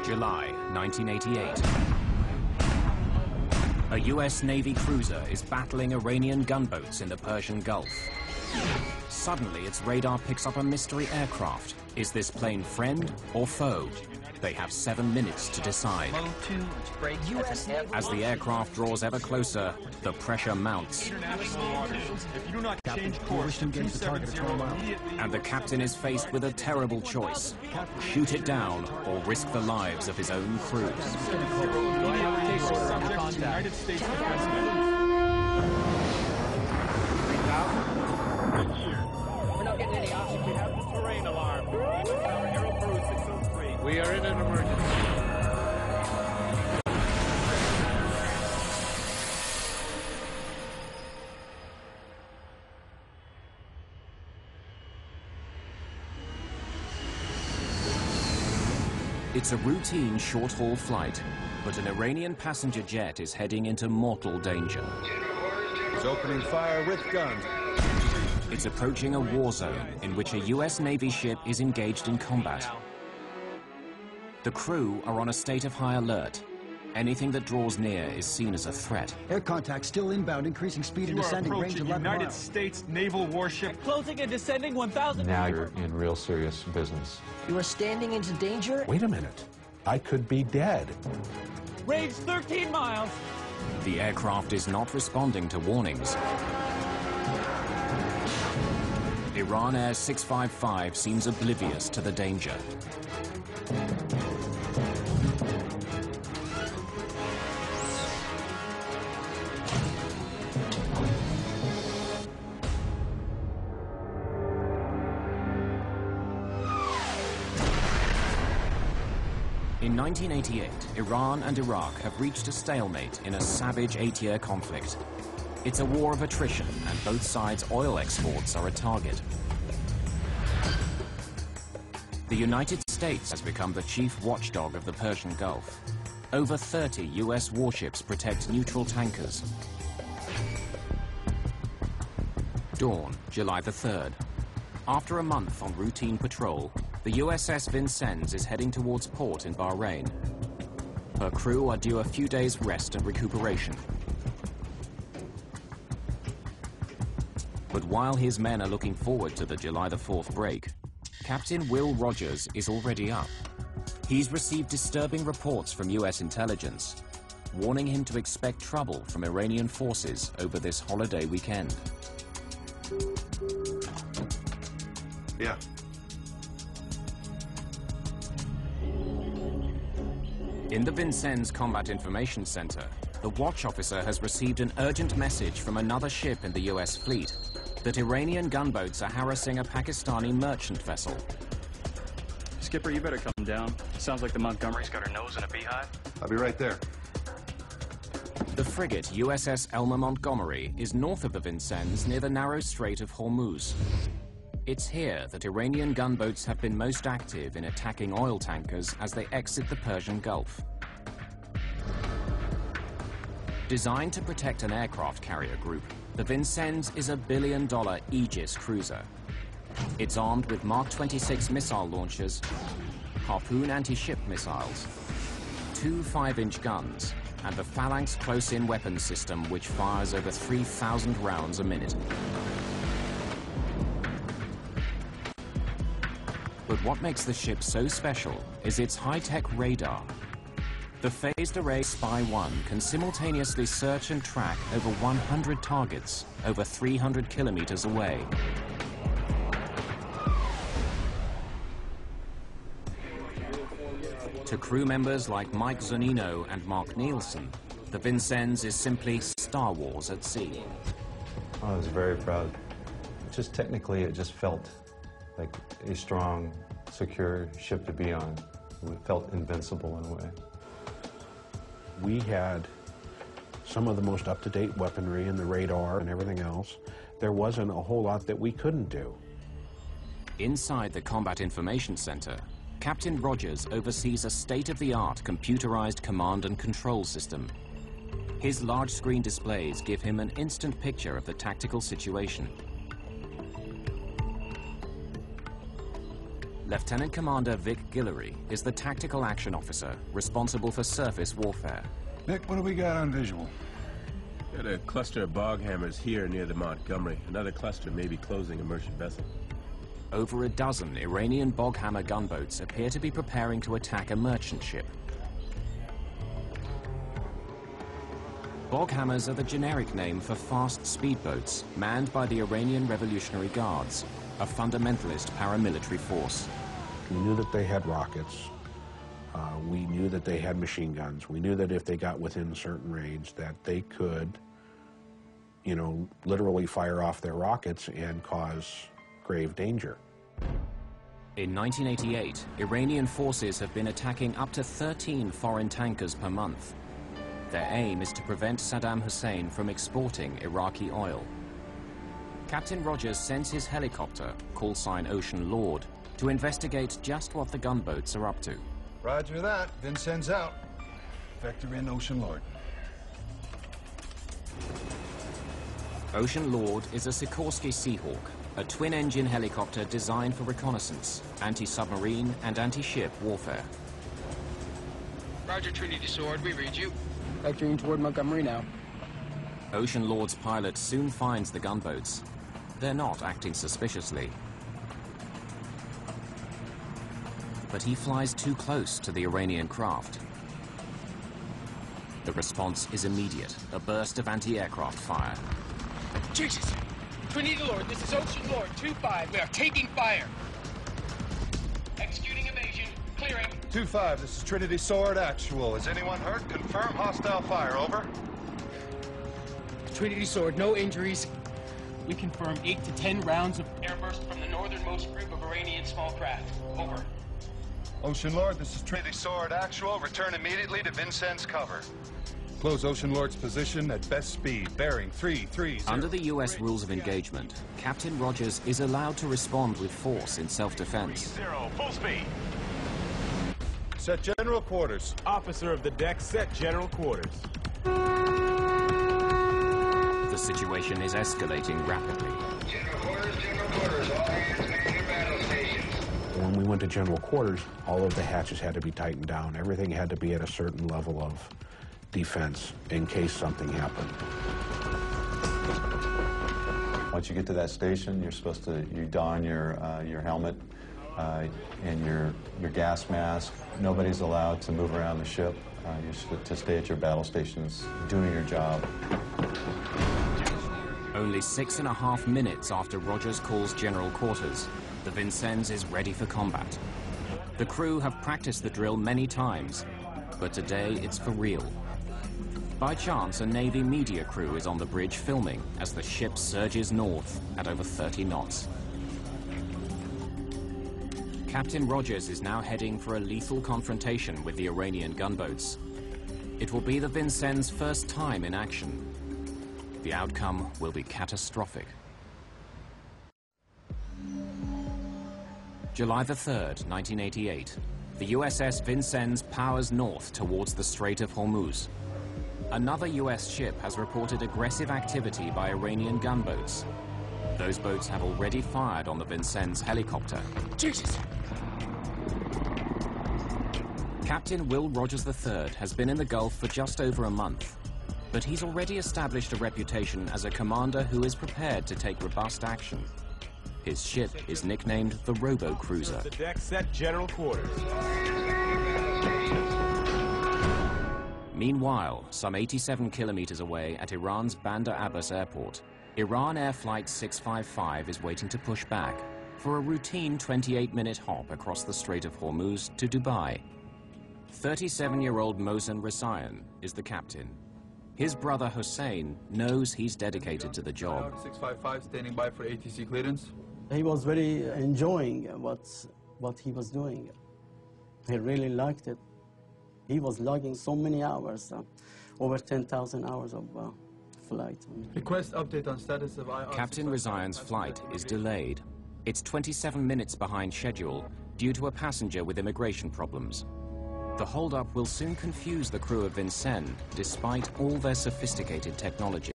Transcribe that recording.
July 1988. A US Navy cruiser is battling Iranian gunboats in the Persian Gulf. Suddenly, its radar picks up a mystery aircraft. Is this plane friend or foe? They have 7 minutes to decide. As the aircraft draws ever closer, the pressure mounts. And the captain is faced with a terrible choice: shoot it down or risk the lives of his own crew. We're not getting any oxygen. We have the terrain alarm. Aero Peru 603. We are in an emergency. It's a routine short-haul flight, but an Iranian passenger jet is heading into mortal danger. He's opening fire with guns. It's approaching a war zone in which a US Navy ship is engaged in combat. The crew are on a state of high alert. Anything that draws near is seen as a threat. Air contact still inbound, increasing speed and descending range 11 United miles. States naval warship. Closing and descending 1,000. Now you're in real serious business. You are standing into danger? Wait a minute. I could be dead. Range 13 miles. The aircraft is not responding to warnings. Iran Air 655 seems oblivious to the danger. In 1988, Iran and Iraq have reached a stalemate in a savage 8-year conflict. It's a war of attrition, and both sides' oil exports are a target. The United States has become the chief watchdog of the Persian Gulf. Over 30 US warships protect neutral tankers. Dawn, July the 3rd. After a month on routine patrol, the USS Vincennes is heading towards port in Bahrain. Her crew are due a few days' rest and recuperation. But while his men are looking forward to the July the 4th break, Captain Will Rogers is already up. He's received disturbing reports from US intelligence, warning him to expect trouble from Iranian forces over this holiday weekend. Yeah. In the Vincennes Combat Information Center, the watch officer has received an urgent message from another ship in the US fleet that Iranian gunboats are harassing a Pakistani merchant vessel. Skipper, you better come down. Sounds like the Montgomery's got her nose in a beehive. I'll be right there. The frigate USS Elmer Montgomery is north of the Vincennes near the narrow Strait of Hormuz. It's here that Iranian gunboats have been most active in attacking oil tankers as they exit the Persian Gulf. Designed to protect an aircraft carrier group, the Vincennes is a billion-dollar Aegis cruiser. It's armed with Mark 26 missile launchers, Harpoon anti-ship missiles, 2 5-inch guns, and the Phalanx close-in weapons system, which fires over 3,000 rounds a minute. But what makes the ship so special is its high-tech radar. The phased array Spy-1 can simultaneously search and track over 100 targets over 300 kilometers away. To crew members like Mike Zunino and Mark Nielsen, the Vincennes is simply Star Wars at sea. I was very proud. Just technically, it just felt like a strong, secure ship to be on. It felt invincible in a way. We had some of the most up-to-date weaponry and the radar and everything else. There wasn't a whole lot that we couldn't do. Inside the Combat Information Center, Captain Rogers oversees a state-of-the-art computerized command and control system. His large-screen displays give him an instant picture of the tactical situation. Lieutenant Commander Vic Guillory is the tactical action officer responsible for surface warfare. Nick, what do we got on visual? Got a cluster of bog hammers here near the Montgomery. Another cluster may be closing a merchant vessel. Over a dozen Iranian bog hammer gunboats appear to be preparing to attack a merchant ship. Bog hammers are the generic name for fast speedboats manned by the Iranian Revolutionary Guards, a fundamentalist paramilitary force. We knew that they had rockets. We knew that they had machine guns. We knew that if they got within a certain range that they could, you know, literally fire off their rockets and cause grave danger. In 1988, Iranian forces have been attacking up to 13 foreign tankers per month. Their aim is to prevent Saddam Hussein from exporting Iraqi oil. Captain Rogers sends his helicopter, call sign Ocean Lord, to investigate just what the gunboats are up to. Roger that. Vincennes out. Vector in, Ocean Lord. Ocean Lord is a Sikorsky Seahawk, a twin-engine helicopter designed for reconnaissance, anti-submarine and anti-ship warfare. Roger, Trinity Sword, we read you. Vectoring toward Montgomery now. Ocean Lord's pilot soon finds the gunboats. They're not acting suspiciously. But he flies too close to the Iranian craft. The response is immediate, a burst of anti-aircraft fire. Jesus! Trinity Lord, this is Ocean Lord 2-5. We are taking fire. Executing evasion. Clearing. 2-5, this is Trinity Sword Actual. Is anyone hurt? Confirm hostile fire, over. Trinity Sword, no injuries. We confirm 8 to 10 rounds of airburst from the northernmost group of Iranian small craft. Over. Ocean Lord, this is Trinity Sword Actual. Return immediately to Vincennes cover. Close Ocean Lord's position at best speed, bearing 330. Under the U.S. rules of engagement, Captain Rogers is allowed to respond with force in self-defense. 0, full speed. Set general quarters. Officer of the deck, set general quarters. The situation is escalating rapidly. General quarters, all hands man your battle stations. When we went to general quarters, all of the hatches had to be tightened down. Everything had to be at a certain level of defense in case something happened. Once you get to that station, you're supposed to don your helmet and your gas mask. Nobody's allowed to move around the ship. You're to stay at your battle stations doing your job. Only 6.5 minutes after Rogers calls general quarters, the Vincennes is ready for combat. The crew have practiced the drill many times, but today it's for real. By chance, a Navy media crew is on the bridge filming as the ship surges north at over 30 knots. Captain Rogers is now heading for a lethal confrontation with the Iranian gunboats. It will be the Vincennes' first time in action. The outcome will be catastrophic. July the 3rd, 1988. The USS Vincennes powers north towards the Strait of Hormuz. Another US ship has reported aggressive activity by Iranian gunboats. Those boats have already fired on the Vincennes helicopter. Jesus! Captain Will Rogers III has been in the Gulf for just over a month, but he's already established a reputation as a commander who is prepared to take robust action. His ship is nicknamed the Robo-Cruiser. The deck, set general quarters. Meanwhile, some 87 kilometers away at Iran's Bandar Abbas airport, Iran Air Flight 655 is waiting to push back for a routine 28-minute hop across the Strait of Hormuz to Dubai. 37-year-old Mohsen Rasayan is the captain. His brother Hussein knows he's dedicated to the job. 655 standing by for ATC clearance. He was very enjoying what he was doing. He really liked it. He was logging so many hours, over 10,000 hours of flight. Request update on status of IR. Captain Rasayan's flight is delayed. It's 27 minutes behind schedule due to a passenger with immigration problems. The holdup will soon confuse the crew of Vincennes, despite all their sophisticated technology.